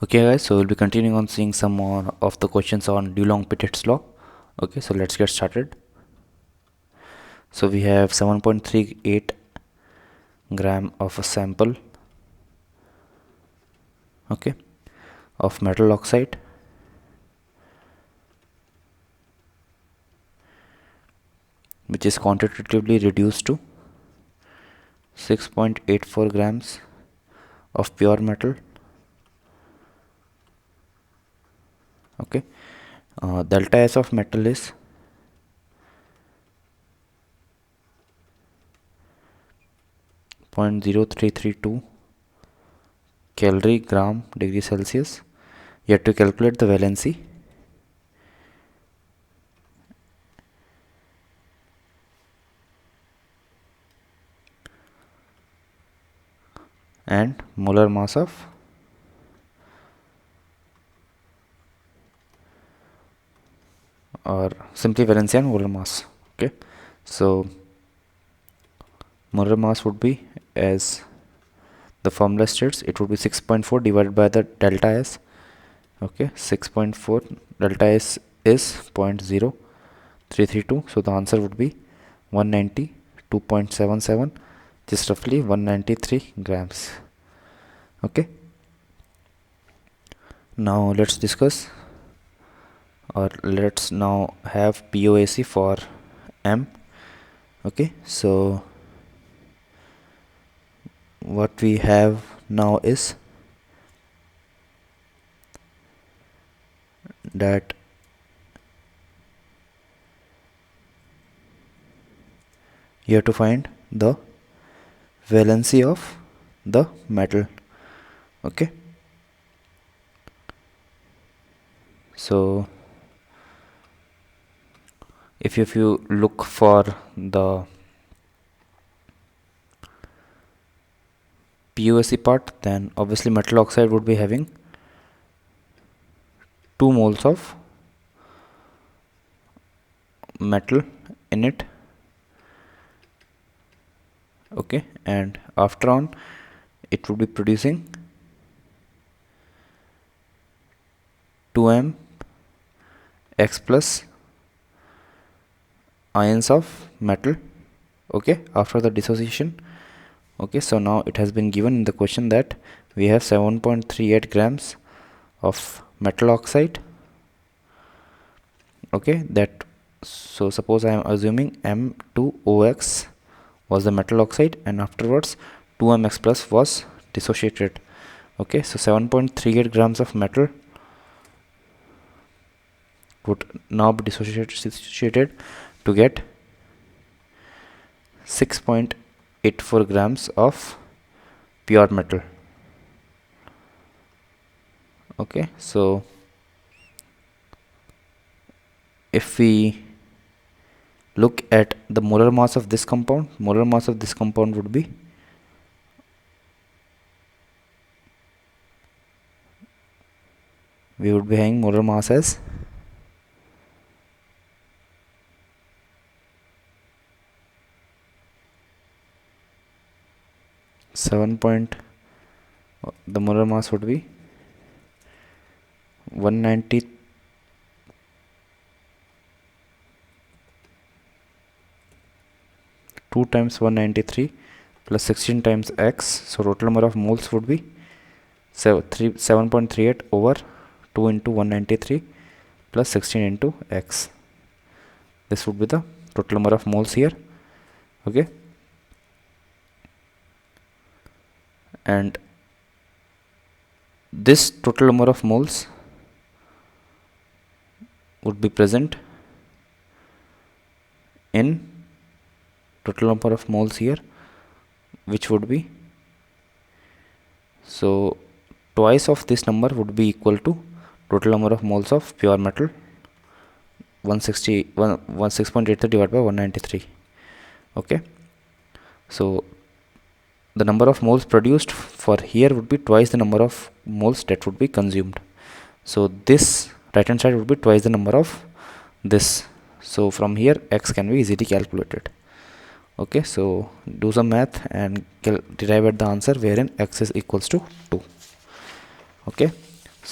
Okay guys, so we'll be continuing on seeing some more of the questions on Dulong-Petit's law. Okay, so let's get started. So we have 7.38 gram of a sample, okay, of metal oxide, which is quantitatively reduced to 6.84 grams of pure metal. Okay, delta S of metal is 0.0332 calorie gram degree Celsius. You have to calculate the valency and molar mass of or simply valency and molar mass. Okay, so molar mass would be, as the formula states, it would be 6.4 divided by the delta S. Okay, 6.4 delta S is 0.0332, so the answer would be 192.77, just roughly 193 grams. Okay, now let's discuss, or let's now have POAC for M. Okay, so what we have now is that you have to find the valency of the metal. Okay, so if you look for the POAC part, then obviously metal oxide would be having 2 moles of metal in it. Okay, and after on it would be producing 2m x plus ions of metal. Okay, after the dissociation. Okay, so now it has been given in the question that we have 7.38 grams of metal oxide. Okay, that, so suppose I am assuming M2OX was the metal oxide and afterwards 2mx plus was dissociated. Okay, so 7.38 grams of metal would now be dissociated to get 6.84 grams of pure metal. Okay, so if we look at the molar mass of this compound, would be having molar mass as 7. The molar mass would be 192 times 193 plus 16 times x, so total number of moles would be 7.38 over 2 into 193 plus 16 into x. This would be the total number of moles here. Okay, and this total number of moles would be present in total number of moles here, which would be, so twice of this number would be equal to total number of moles of pure metal, 6.83 divided by 193. Okay, so the number of moles produced for here would be twice the number of moles that would be consumed. So this right hand side would be twice the number of this. So from here x can be easily calculated. Okay, so do some math and derive at the answer wherein x is equals to 2. Okay,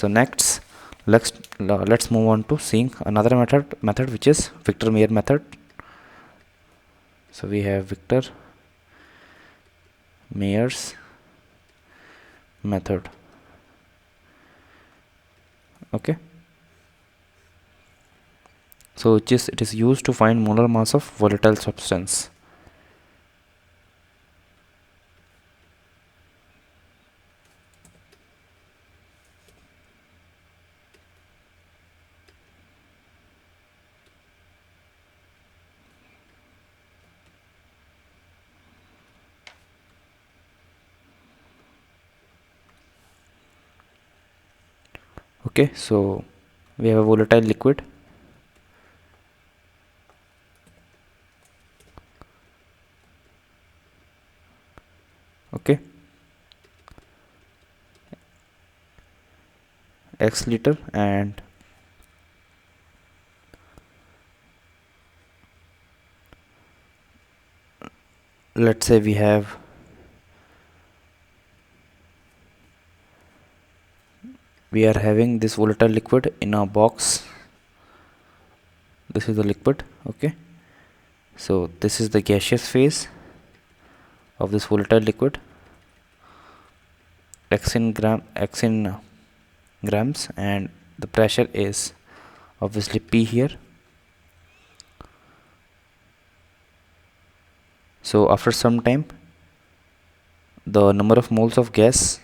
So next, let's move on to seeing another method which is Victor-Meyer method. So we have Victor-Meyers method. Okay, so it is used to find molar mass of volatile substance. Okay, so we have a volatile liquid. Okay, x liter, and let's say we are having this volatile liquid in a box. This is the liquid. Okay, so this is the gaseous phase of this volatile liquid, x in grams, and the pressure is obviously P here. So after some time, the number of moles of gas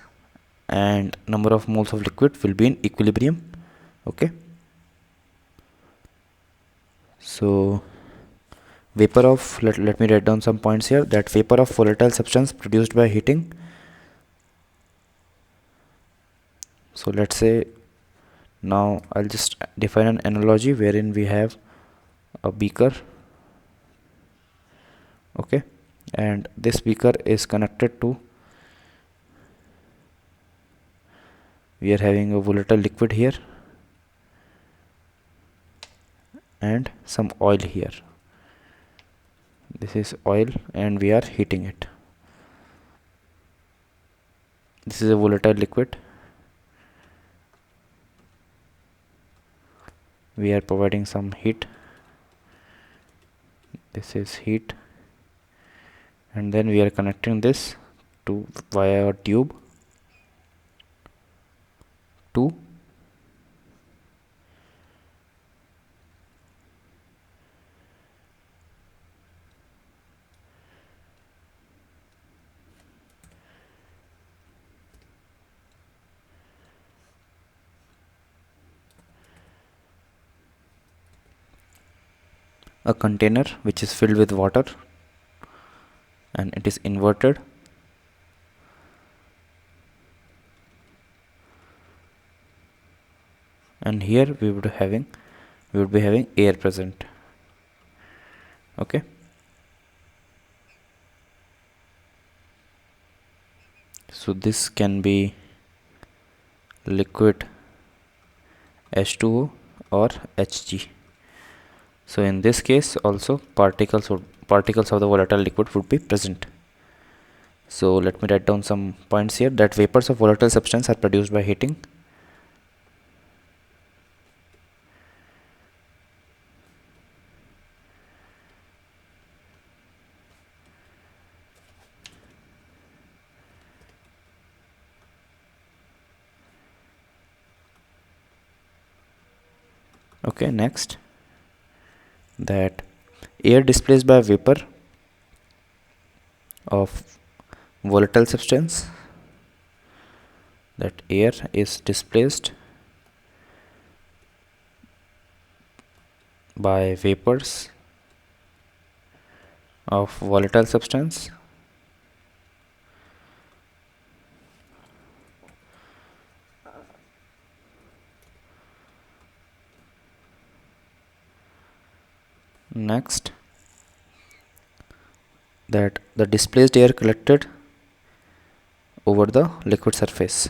and number of moles of liquid will be in equilibrium. Okay, so vapor of, let me write down some points here, that vapor of volatile substance produced by heating. So let's say, now I'll just define an analogy wherein we have a beaker. Okay, and this beaker is connected to, we are having a volatile liquid here and some oil here. This is oil and we are heating it. This is a volatile liquid. We are providing some heat. This is heat, and then we are connecting this to via a tube to a container which is filled with water, and it is inverted. And here we would be having air present. Okay, so this can be liquid H2O or Hg. So in this case also particles of the volatile liquid would be present. So let me write down some points here, that vapors of volatile substance are produced by heating. Okay, next, that air displaced by vapor of volatile substance, that air is displaced by vapors of volatile substance next, that the displaced air collected over the liquid surface,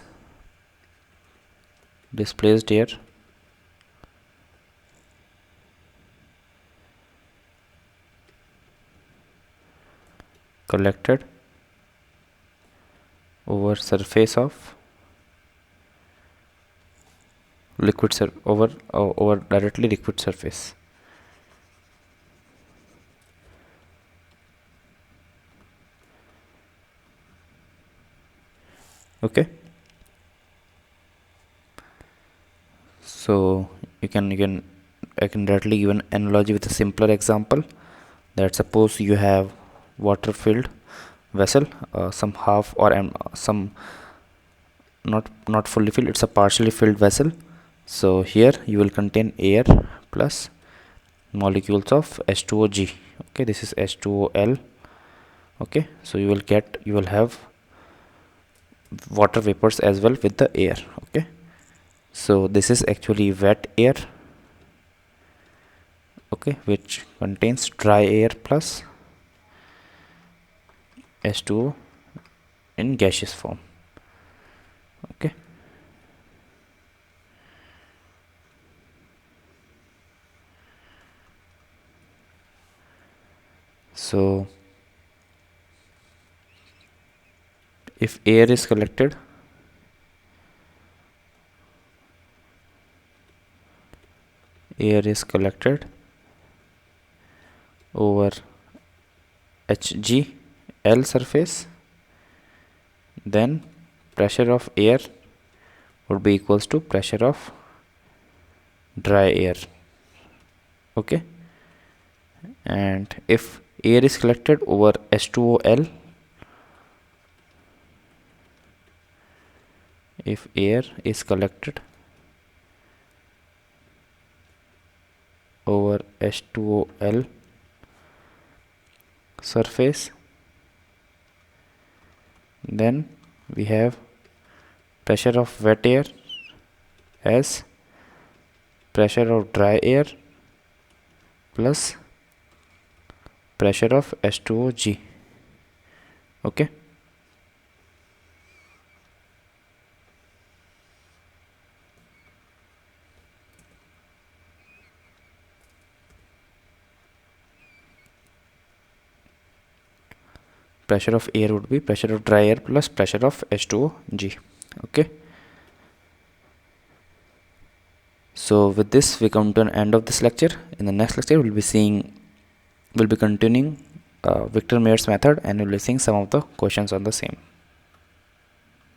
displaced air collected over surface of over directly liquid surface. Okay, so I can directly give an analogy with a simpler example. That suppose you have water filled vessel, some half or some not fully filled, it's a partially filled vessel. So here you will contain air plus molecules of H2O(G). Okay, this is H2OL. Okay, so you will have water vapors as well with the air. Okay, so this is actually wet air, okay, which contains dry air plus H2O in gaseous form. Okay, so if air is collected over HgL surface, then pressure of air would be equals to pressure of dry air. Okay, and if air is collected over H2OL, if air is collected over H2OL surface, then we have pressure of wet air as pressure of dry air plus pressure of H2O(G). Okay, pressure of air would be pressure of dry air plus pressure of H2O(G). Okay, so with this we come to an end of this lecture. In the next lecture we'll be continuing Victor Meyers method, and we'll be seeing some of the questions on the same.